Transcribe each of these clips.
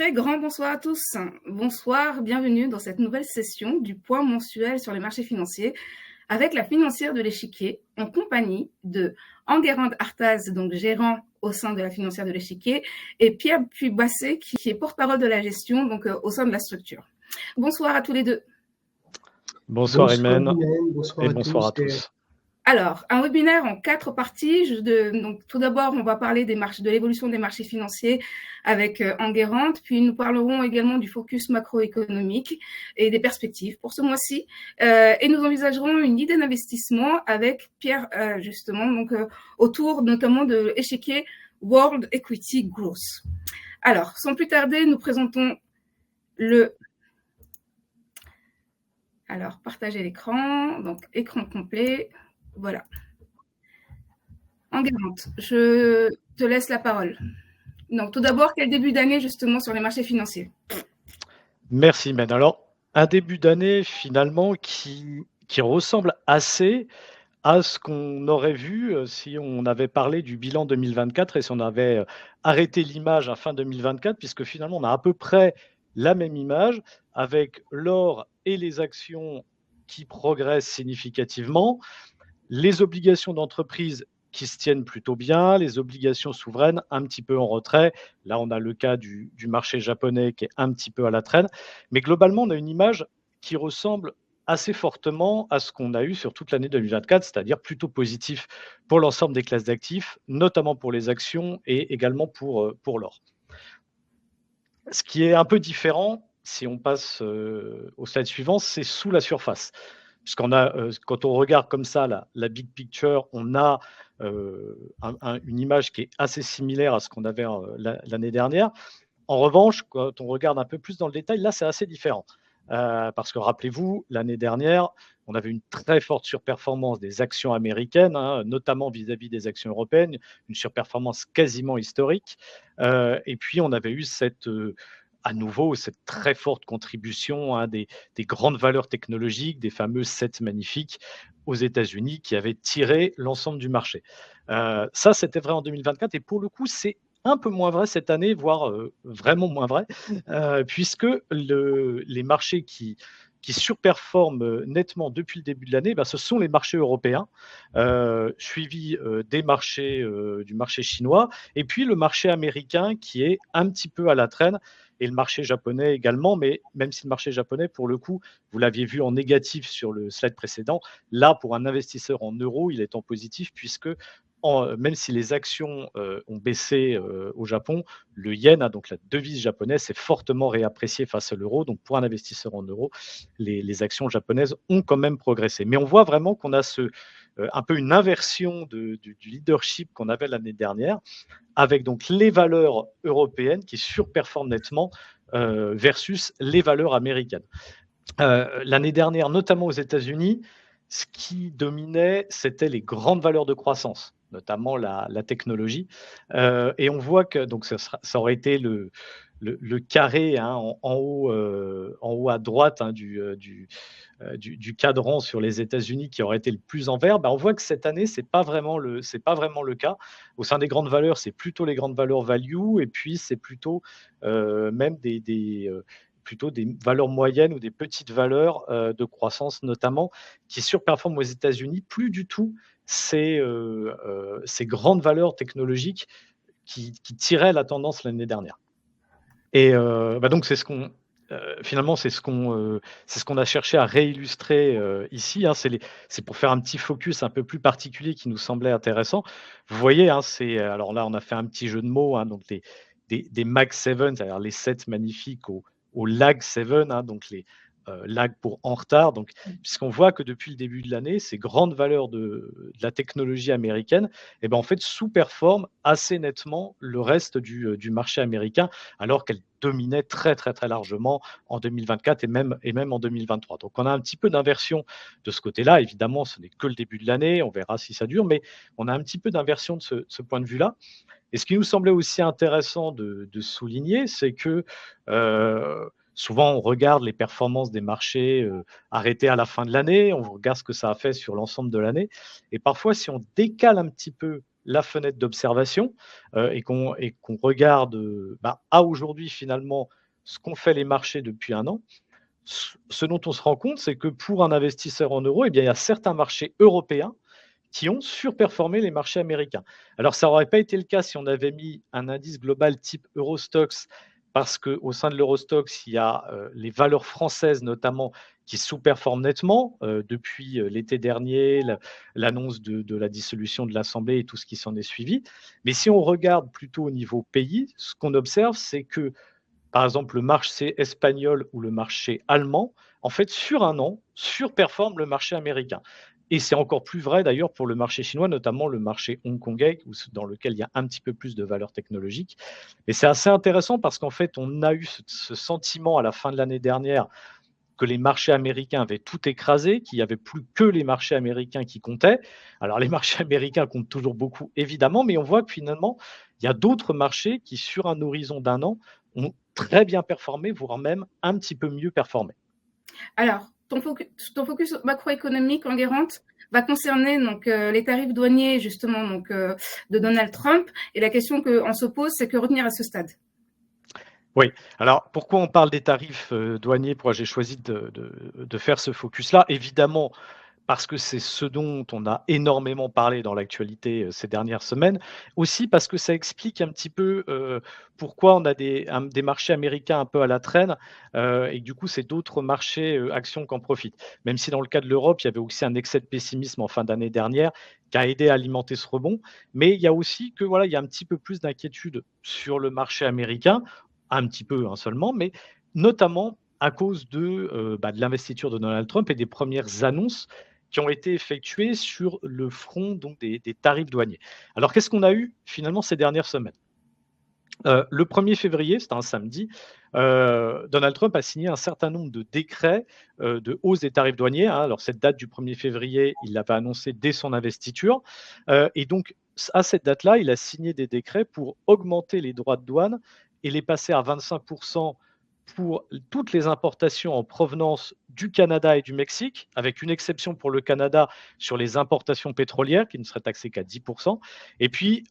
très grand bonsoir à tous. Bonsoir, bienvenue dans cette nouvelle session du point mensuel sur les marchés financiers avec la financière de l'échiquier en compagnie de Enguerrand Artaz, donc gérant au sein de la financière de l'échiquier, et Pierre Puy-Bassé qui est porte-parole de la gestion donc au sein de la structure. Bonsoir à tous les deux. Bonsoir Imen, bonsoir et bonsoir à tous. Alors, un webinaire en 4 parties. Donc, tout d'abord, on va parler de l'évolution des marchés financiers avec Enguerrand, puis nous parlerons également du focus macroéconomique et des perspectives pour ce mois-ci. Et nous envisagerons une idée d'investissement avec Pierre, justement, donc autour notamment de l'échiquier World Equity Growth. Alors, sans plus tarder, nous présentons Alors, partager l'écran, donc écran complet. Voilà. Enguerrand, je te laisse la parole. Donc, tout d'abord, quel début d'année justement sur les marchés financiers? Merci Men. Alors, un début d'année finalement qui ressemble assez à ce qu'on aurait vu si on avait parlé du bilan 2024 et si on avait arrêté l'image à fin 2024, puisque finalement on a à peu près la même image avec l'or et les actions qui progressent significativement, les obligations d'entreprise qui se tiennent plutôt bien, les obligations souveraines un petit peu en retrait. Là, on a le cas du marché japonais qui est un petit peu à la traîne. Mais globalement, on a une image qui ressemble assez fortement à ce qu'on a eu sur toute l'année 2024, c'est-à-dire plutôt positif pour l'ensemble des classes d'actifs, notamment pour les actions et également pour l'or. Ce qui est un peu différent, si on passe au slide suivant, c'est sous la surface. Puisqu'on a, quand on regarde comme ça la big picture, on a une image qui est assez similaire à ce qu'on avait l'année dernière. En revanche, quand on regarde un peu plus dans le détail, là, c'est assez différent. Parce que rappelez-vous, l'année dernière, on avait une très forte surperformance des actions américaines, notamment vis-à-vis des actions européennes, une surperformance quasiment historique. Et puis, on avait eu à nouveau cette très forte contribution des grandes valeurs technologiques, des fameux 7 magnifiques aux États-Unis qui avaient tiré l'ensemble du marché. Ça, c'était vrai en 2024 et pour le coup, c'est un peu moins vrai cette année, voire vraiment moins vrai, puisque les marchés qui surperforment nettement depuis le début de l'année, ce sont les marchés européens, suivis du marché chinois, et puis le marché américain qui est un petit peu à la traîne, et le marché japonais également, mais même si le marché japonais, pour le coup, vous l'aviez vu en négatif sur le slide précédent, là, pour un investisseur en euros, il est en positif, puisque même si les actions ont baissé au Japon, le yen, donc la devise japonaise, s'est fortement réappréciée face à l'euro. Donc, pour un investisseur en euros, les actions japonaises ont quand même progressé. Mais on voit vraiment qu'on a un peu une inversion du leadership qu'on avait l'année dernière, avec donc les valeurs européennes qui surperforment nettement versus les valeurs américaines. L'année dernière, notamment aux États-Unis, ce qui dominait, c'était les grandes valeurs de croissance, notamment la technologie. Et on voit que donc ça aurait été le carré en haut à droite du cadran sur les États-Unis qui aurait été le plus en vert. On voit que cette année, c'est pas vraiment le cas. Au sein des grandes valeurs, c'est plutôt les grandes valeurs value, et puis c'est plutôt même plutôt des valeurs moyennes ou des petites valeurs de croissance notamment qui surperforment aux États-Unis, plus du tout ces grandes valeurs technologiques qui tiraient la tendance l'année dernière. Et donc c'est ce qu'on finalement c'est ce qu'on a cherché à réillustrer ici. C'est pour faire un petit focus un peu plus particulier qui nous semblait intéressant. Vous voyez, alors là on a fait un petit jeu de mots, donc des Mag 7, c'est-à-dire les 7 magnifiques au Lag 7, donc les lag pour en retard. Donc, puisqu'on voit que depuis le début de l'année, ces grandes valeurs de la technologie américaine, en fait, sous-performent assez nettement le reste du marché américain, alors qu'elles dominaient très, très, très largement en 2024 et même en 2023. Donc, on a un petit peu d'inversion de ce côté-là. Évidemment, ce n'est que le début de l'année. On verra si ça dure, mais on a un petit peu d'inversion de ce point de vue-là. Et ce qui nous semblait aussi intéressant de souligner, c'est que souvent, on regarde les performances des marchés arrêtés à la fin de l'année, on regarde ce que ça a fait sur l'ensemble de l'année. Et parfois, si on décale un petit peu la fenêtre d'observation et qu'on regarde à aujourd'hui finalement ce qu'ont fait les marchés depuis un an, ce dont on se rend compte, c'est que pour un investisseur en euros, eh bien, il y a certains marchés européens qui ont surperformé les marchés américains. Alors, ça n'aurait pas été le cas si on avait mis un indice global type Eurostoxx, parce qu'au sein de l'Eurostoxx, il y a les valeurs françaises notamment qui sous-performent nettement depuis l'été dernier, l'annonce de la dissolution de l'Assemblée et tout ce qui s'en est suivi. Mais si on regarde plutôt au niveau pays, ce qu'on observe, c'est que par exemple, le marché espagnol ou le marché allemand, en fait, sur un an, surperforme le marché américain. Et c'est encore plus vrai d'ailleurs pour le marché chinois, notamment le marché hongkongais, dans lequel il y a un petit peu plus de valeur technologique. Et c'est assez intéressant parce qu'en fait, on a eu ce sentiment à la fin de l'année dernière que les marchés américains avaient tout écrasé, qu'il n'y avait plus que les marchés américains qui comptaient. Alors les marchés américains comptent toujours beaucoup, évidemment, mais on voit que finalement, il y a d'autres marchés qui, sur un horizon d'un an, ont très bien performé, voire même un petit peu mieux performé. Alors, ton focus macroéconomique, Enguerrand, va concerner donc les tarifs douaniers justement donc de Donald Trump. Et la question qu'on se pose, c'est que retenir à ce stade? Oui, alors pourquoi on parle des tarifs douaniers? Pourquoi j'ai choisi de faire ce focus-là? Évidemment, parce que c'est ce dont on a énormément parlé dans l'actualité, ces dernières semaines. Aussi parce que ça explique un petit peu, pourquoi on a des marchés américains un peu à la traîne, et du coup, c'est d'autres marchés, actions qui en profitent. Même si dans le cas de l'Europe, il y avait aussi un excès de pessimisme en fin d'année dernière qui a aidé à alimenter ce rebond. Mais il y a aussi que voilà, il y a un petit peu plus d'inquiétude sur le marché américain, un petit peu, hein, seulement, mais notamment à cause de l'investiture de Donald Trump et des premières annonces qui ont été effectuées sur le front donc des tarifs douaniers. Alors qu'est-ce qu'on a eu finalement ces dernières semaines? Le 1er février, c'était un samedi, Donald Trump a signé un certain nombre de décrets, de hausse des tarifs douaniers, hein. Alors cette date du 1er février, il l'avait annoncé dès son investiture, et donc à cette date-là, il a signé des décrets pour augmenter les droits de douane et les passer à 25 pour toutes les importations en provenance du Canada et du Mexique, avec une exception pour le Canada sur les importations pétrolières qui ne seraient taxées qu'à 10. Et puis,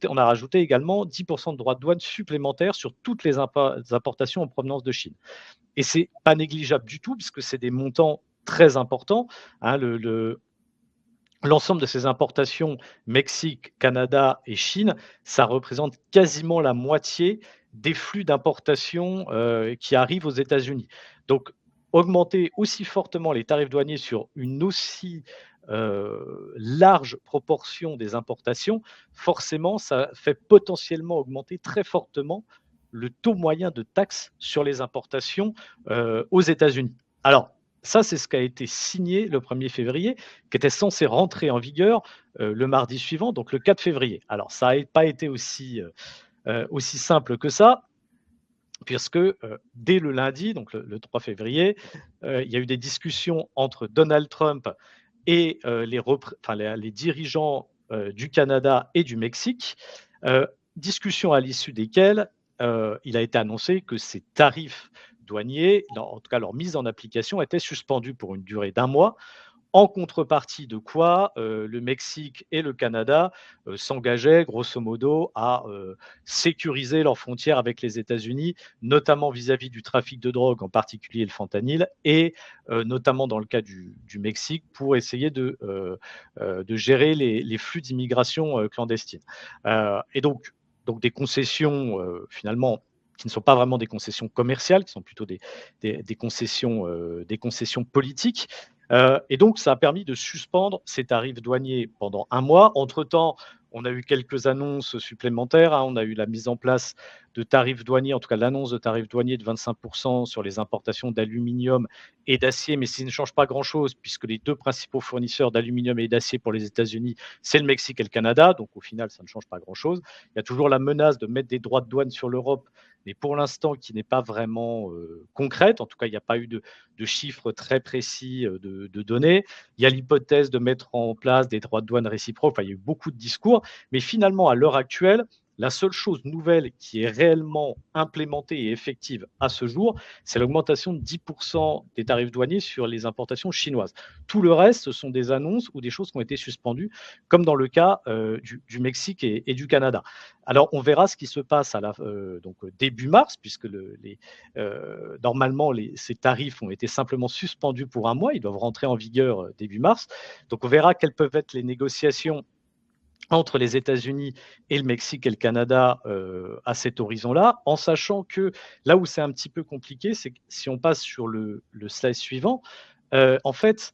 on a rajouté également 10 de droits de douane supplémentaires sur toutes les importations en provenance de Chine. Et c'est pas négligeable du tout, puisque c'est des montants très importants, hein. L'ensemble de ces importations, Mexique, Canada et Chine, ça représente quasiment la moitié des flux d'importation qui arrivent aux États-Unis. Donc, augmenter aussi fortement les tarifs douaniers sur une aussi large proportion des importations, forcément, ça fait potentiellement augmenter très fortement le taux moyen de taxe sur les importations aux États-Unis. Alors, ça, c'est ce qui a été signé le 1er février, qui était censé rentrer en vigueur le mardi suivant, donc le 4 février. Alors, ça n'a pas été aussi simple que ça, puisque dès le lundi, donc le 3 février, il y a eu des discussions entre Donald Trump et les dirigeants du Canada et du Mexique, discussions à l'issue desquelles il a été annoncé que ces tarifs douaniers, en tout cas leur mise en application, étaient suspendus pour une durée d'un mois. En contrepartie de quoi, le Mexique et le Canada, s'engageaient grosso modo à, sécuriser leurs frontières avec les États-Unis, notamment vis-à-vis du trafic de drogue, en particulier le fentanyl et notamment dans le cas du Mexique pour essayer de gérer les flux d'immigration, clandestine. Et donc des concessions, finalement qui ne sont pas vraiment des concessions commerciales, qui sont plutôt des concessions politiques. Et donc, ça a permis de suspendre ces tarifs douaniers pendant un mois. Entre-temps, on a eu quelques annonces supplémentaires, hein. On a eu la mise en place de tarifs douaniers, en tout cas l'annonce de tarifs douaniers de 25 sur les importations d'aluminium et d'acier, mais ça ne change pas grand-chose puisque les deux principaux fournisseurs d'aluminium et d'acier pour les États-Unis, c'est le Mexique et le Canada. Donc, au final, ça ne change pas grand-chose. Il y a toujours la menace de mettre des droits de douane sur l'Europe, mais pour l'instant, qui n'est pas vraiment concrète. En tout cas, il n'y a pas eu de chiffres très précis de données. Il y a l'hypothèse de mettre en place des droits de douane réciproques. Enfin, il y a eu beaucoup de discours, mais finalement, à l'heure actuelle, La seule chose nouvelle qui est réellement implémentée et effective à ce jour, c'est l'augmentation de 10% des tarifs douaniers sur les importations chinoises. Tout le reste, ce sont des annonces ou des choses qui ont été suspendues, comme dans le cas du Mexique et du Canada. Alors, on verra ce qui se passe donc, début mars, puisque normalement, ces tarifs ont été simplement suspendus pour un mois. Ils doivent rentrer en vigueur début mars. Donc, on verra quelles peuvent être les négociations entre les États-Unis et le Mexique et le Canada à cet horizon-là, en sachant que là où c'est un petit peu compliqué, c'est que si on passe sur le slide suivant, en fait,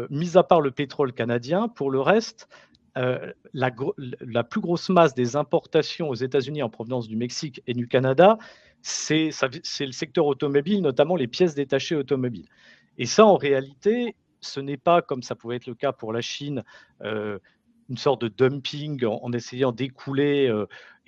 mis à part le pétrole canadien, pour le reste, la plus grosse masse des importations aux États-Unis en provenance du Mexique et du Canada, c'est le secteur automobile, notamment les pièces détachées automobiles. Et ça, en réalité, ce n'est pas comme ça pouvait être le cas pour la Chine, une sorte de dumping en essayant d'écouler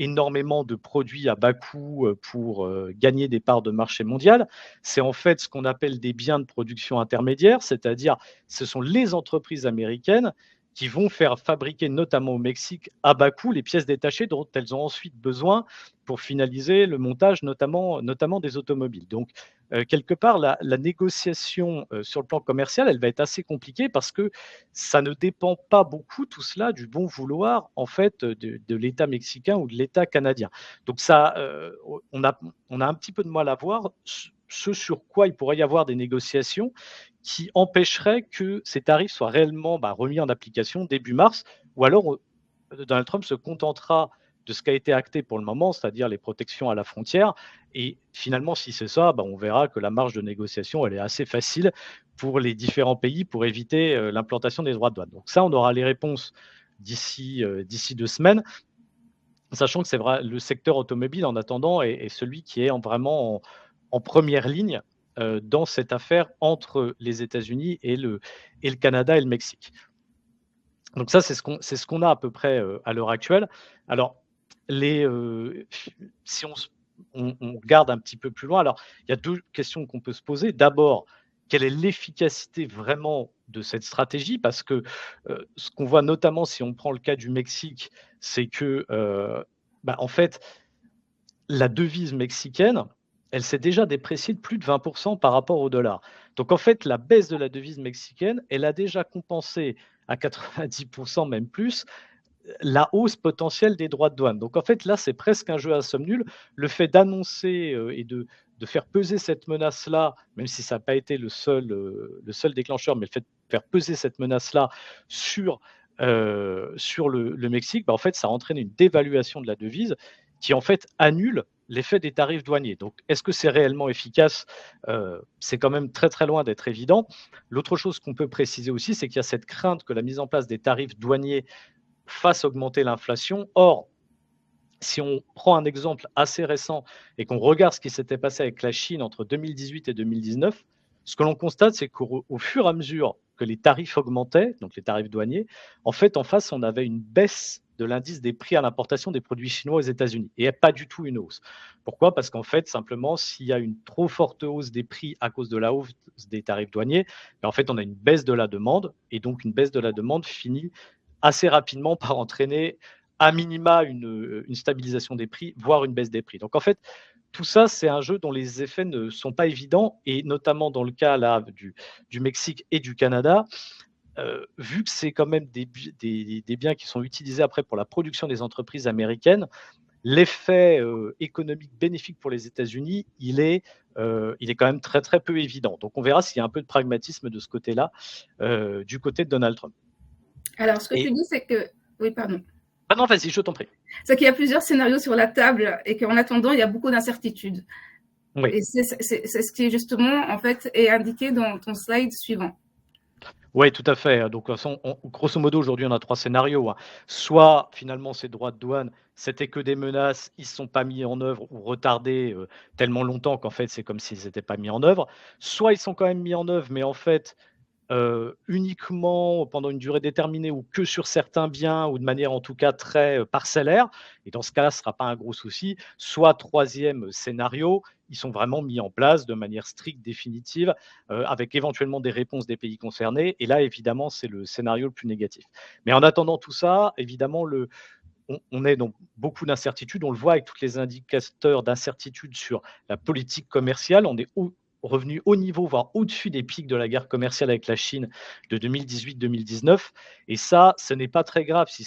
énormément de produits à bas coût pour gagner des parts de marché mondial. C'est en fait ce qu'on appelle des biens de production intermédiaire, c'est-à-dire ce sont les entreprises américaines qui vont faire fabriquer, notamment au Mexique, à bas coût, les pièces détachées dont elles ont ensuite besoin pour finaliser le montage, notamment des automobiles. Donc, quelque part, la négociation sur le plan commercial, elle va être assez compliquée parce que ça ne dépend pas beaucoup, tout cela, du bon vouloir, en fait, de l'État mexicain ou de l'État canadien. Donc, ça, on a un petit peu de mal à voir ce sur quoi il pourrait y avoir des négociations qui empêcherait que ces tarifs soient réellement remis en application début mars, ou alors Donald Trump se contentera de ce qui a été acté pour le moment, c'est-à-dire les protections à la frontière. Et finalement, si c'est ça, on verra que la marge de négociation, elle est assez facile pour les différents pays pour éviter l'implantation des droits de douane. Donc ça, on aura les réponses d'ici 2 semaines, sachant que c'est vrai, le secteur automobile, en attendant, est celui qui est vraiment en première ligne dans cette affaire entre les États-Unis et le Canada et le Mexique. Donc ça, c'est ce qu'on a à peu près à l'heure actuelle. Alors, si on regarde un petit peu plus loin, alors il y a 2 questions qu'on peut se poser. D'abord, quelle est l'efficacité vraiment de cette stratégie? Parce que ce qu'on voit notamment si on prend le cas du Mexique, c'est que en fait, la devise mexicaine, elle s'est déjà dépréciée de plus de 20% par rapport au dollar. Donc en fait, la baisse de la devise mexicaine, elle a déjà compensé à 90%, même plus, la hausse potentielle des droits de douane. Donc en fait, là, c'est presque un jeu à somme nulle. Le fait d'annoncer et de faire peser cette menace-là, même si ça n'a pas été le seul déclencheur, mais le fait de faire peser cette menace-là sur le Mexique, en fait, ça entraîne une dévaluation de la devise qui, en fait, annule l'effet des tarifs douaniers. Donc, est-ce que c'est réellement efficace? C'est quand même très, très loin d'être évident. L'autre chose qu'on peut préciser aussi, c'est qu'il y a cette crainte que la mise en place des tarifs douaniers fasse augmenter l'inflation. Or, si on prend un exemple assez récent et qu'on regarde ce qui s'était passé avec la Chine entre 2018 et 2019, ce que l'on constate, c'est qu'au fur et à mesure que les tarifs augmentaient, donc les tarifs douaniers, en fait, en face, on avait une baisse de l'indice des prix à l'importation des produits chinois aux États-Unis et pas du tout une hausse. Pourquoi? Parce qu'en fait, simplement, s'il y a une trop forte hausse des prix à cause de la hausse des tarifs douaniers, en fait, on a une baisse de la demande et donc une baisse de la demande finit assez rapidement par entraîner à minima une stabilisation des prix, voire une baisse des prix. Donc en fait, tout ça, c'est un jeu dont les effets ne sont pas évidents et notamment dans le cas là du Mexique et du Canada, vu que c'est quand même des biens qui sont utilisés après pour la production des entreprises américaines, l'effet économique bénéfique pour les États-Unis, il est quand même très, très peu évident. Donc on verra s'il y a un peu de pragmatisme de ce côté-là, du côté de Donald Trump. Alors, ce que tu Et dis, c'est que... Oui, pardon. ah non, vas-y, je t'en prie. C'est qu'il y a plusieurs scénarios sur la table et qu'en attendant, il y a beaucoup d'incertitudes. Oui. Et c'est ce qui, justement, en fait, est indiqué dans ton slide suivant. Oui, tout à fait. Donc, grosso modo, aujourd'hui, on a 3 scénarios, hein. Soit, finalement, ces droits de douane, c'était que des menaces, ils ne sont pas mis en œuvre ou retardés tellement longtemps qu'en fait, c'est comme s'ils n'étaient pas mis en œuvre. Soit ils sont quand même mis en œuvre, mais en fait, uniquement pendant une durée déterminée ou que sur certains biens ou de manière en tout cas très parcellaire. Et dans ce cas-là, ce ne sera pas un gros souci. Soit troisième scénario, ils sont vraiment mis en place de manière stricte, définitive, avec éventuellement des réponses des pays concernés. Et là, évidemment, c'est le scénario le plus négatif. Mais en attendant tout ça, évidemment, on est dans beaucoup d'incertitudes. On le voit avec tous les indicateurs d'incertitude sur la politique commerciale. On est revenu au niveau, voire au-dessus des pics de la guerre commerciale avec la Chine de 2018-2019. Et ça, ce n'est pas très grave si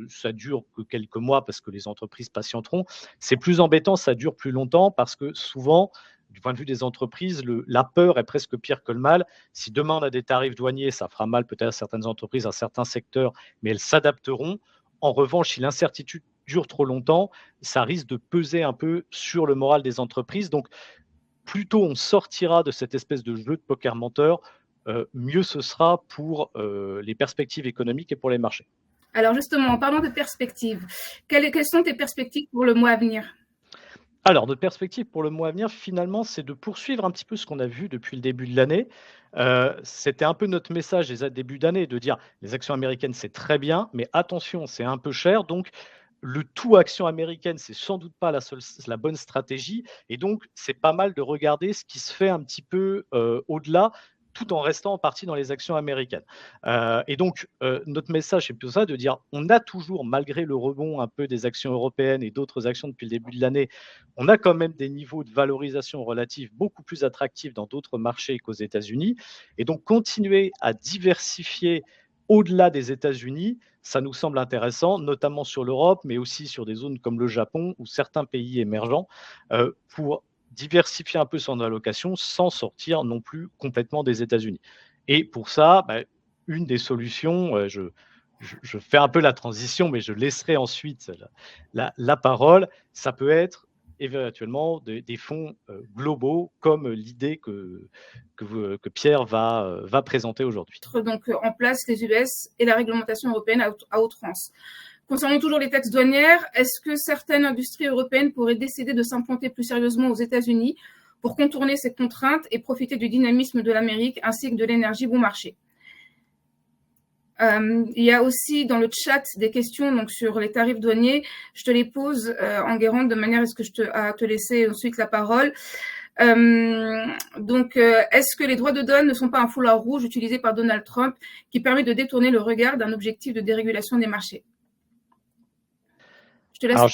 ça dure que quelques mois parce que les entreprises patienteront. C'est plus embêtant, ça dure plus longtemps parce que souvent, du point de vue des entreprises, la peur est presque pire que le mal. Si demain on a des tarifs douaniers, ça fera mal peut-être à certaines entreprises, à certains secteurs, mais elles s'adapteront. En revanche, si l'incertitude dure trop longtemps, ça risque de peser un peu sur le moral des entreprises. Donc, plus tôt on sortira de cette espèce de jeu de poker menteur, mieux ce sera pour les perspectives économiques et pour les marchés. Alors justement, en parlant de perspectives, quelles sont tes perspectives pour le mois à venir? Alors, notre perspective pour le mois à venir, finalement, c'est de poursuivre un petit peu ce qu'on a vu depuis le début de l'année. C'était un peu notre message des débuts d'année, de dire: «Les actions américaines, c'est très bien, mais attention, c'est un peu cher». Donc le tout action américaine, c'est sans doute pas la bonne stratégie et donc c'est pas mal de regarder ce qui se fait un petit peu, au-delà, tout en restant en partie dans les actions américaines. Et donc notre message, c'est plutôt ça, de dire: on a toujours, malgré le rebond un peu des actions européennes et d'autres actions depuis le début de l'année, on a quand même des niveaux de valorisation relatifs beaucoup plus attractifs dans d'autres marchés qu'aux États-Unis. Et donc continuer à diversifier au-delà des États-Unis, ça nous semble intéressant, notamment sur l'Europe, mais aussi sur des zones comme le Japon ou certains pays émergents, pour diversifier un peu son allocation sans sortir non plus complètement des États-Unis. Et pour ça, une des solutions, je fais un peu la transition, mais je laisserai ensuite la parole, ça peut être éventuellement des fonds globaux comme l'idée que Pierre va présenter aujourd'hui. Donc en place les US et la réglementation européenne à outrance. Concernant toujours les taxes douanières, est-ce que certaines industries européennes pourraient décider de s'implanter plus sérieusement aux États-Unis pour contourner ces contraintes et profiter du dynamisme de l'Amérique ainsi que de l'énergie bon marché? Il y a aussi dans le chat des questions donc, sur les tarifs douaniers. Je te les pose, Enguerrand, de manière à ce que à te laisser ensuite la parole. Est-ce que les droits de douane ne sont pas un foulard rouge utilisé par Donald Trump qui permet de détourner le regard d'un objectif de dérégulation des marchés? Je te laisse. Alors,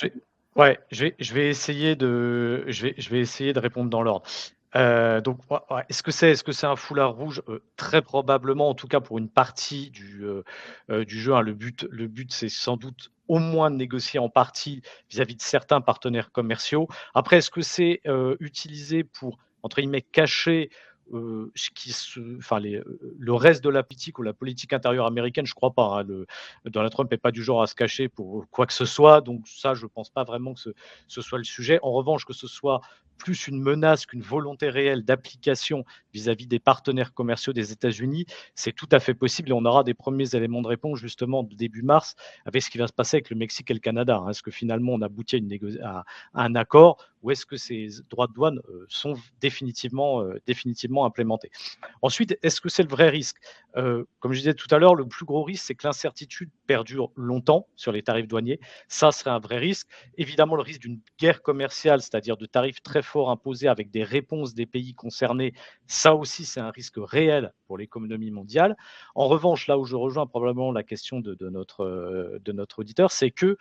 je vais essayer de répondre dans l'ordre. Donc, est-ce que c'est un foulard rouge? Très probablement, en tout cas pour une partie du jeu, hein. Le but, c'est sans doute au moins de négocier en partie vis-à-vis de certains partenaires commerciaux. Après, est-ce que c'est utilisé pour, entre guillemets, «cacher» le reste de la politique ou la politique intérieure américaine? Je crois pas, hein. Donald Trump n'est pas du genre à se cacher pour quoi que ce soit, donc ça, je pense pas vraiment que ce soit le sujet. En revanche, que ce soit plus une menace qu'une volonté réelle d'application vis-à-vis des partenaires commerciaux des États-Unis, c'est tout à fait possible et on aura des premiers éléments de réponse justement début mars avec ce qui va se passer avec le Mexique et le Canada, hein. Est-ce que finalement on aboutit à un accord ou est-ce que ces droits de douane sont définitivement implémentés? Ensuite, est-ce que c'est le vrai risque? Comme je disais tout à l'heure, le plus gros risque, c'est que l'incertitude perdure longtemps sur les tarifs douaniers. Ça serait un vrai risque. Évidemment, le risque d'une guerre commerciale, c'est-à-dire de tarifs très forts imposés avec des réponses des pays concernés, ça aussi, c'est un risque réel pour l'économie mondiale. En revanche, là où je rejoins probablement la question de notre auditeur, c'est que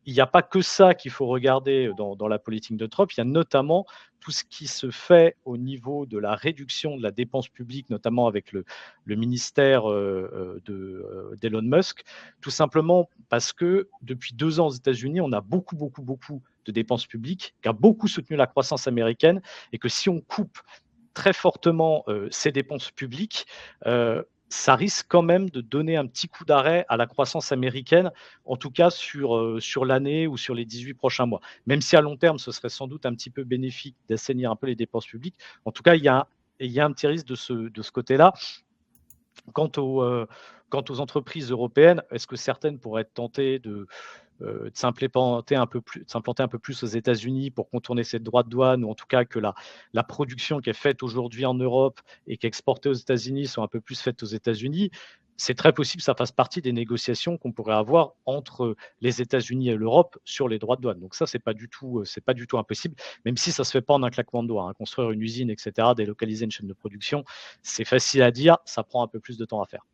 il n'y a pas que ça qu'il faut regarder dans la politique de Trump. Il y a notamment tout ce qui se fait au niveau de la réduction de la dépense publique, notamment avec le ministère d'Elon Musk, tout simplement parce que depuis 2 ans aux États-Unis, on a beaucoup, beaucoup, beaucoup de dépenses publiques, qui a beaucoup soutenu la croissance américaine, et que si on coupe très fortement ces dépenses publiques, ça risque quand même de donner un petit coup d'arrêt à la croissance américaine, en tout cas sur l'année ou sur les 18 prochains mois. Même si à long terme, ce serait sans doute un petit peu bénéfique d'assainir un peu les dépenses publiques. En tout cas, il y a un petit risque de ce côté-là. Quant aux entreprises européennes, est-ce que certaines pourraient être tentées de s'implanter un peu plus aux États-Unis pour contourner ces droits de douane, ou en tout cas que la production qui est faite aujourd'hui en Europe et qui est exportée aux États-Unis soit un peu plus faite aux États-Unis? C'est très possible que ça fasse partie des négociations qu'on pourrait avoir entre les États-Unis et l'Europe sur les droits de douane. Donc ça, c'est pas du tout impossible, même si ça se fait pas en un claquement de doigts, hein. Construire une usine, etc., délocaliser une chaîne de production, c'est facile à dire, ça prend un peu plus de temps à faire.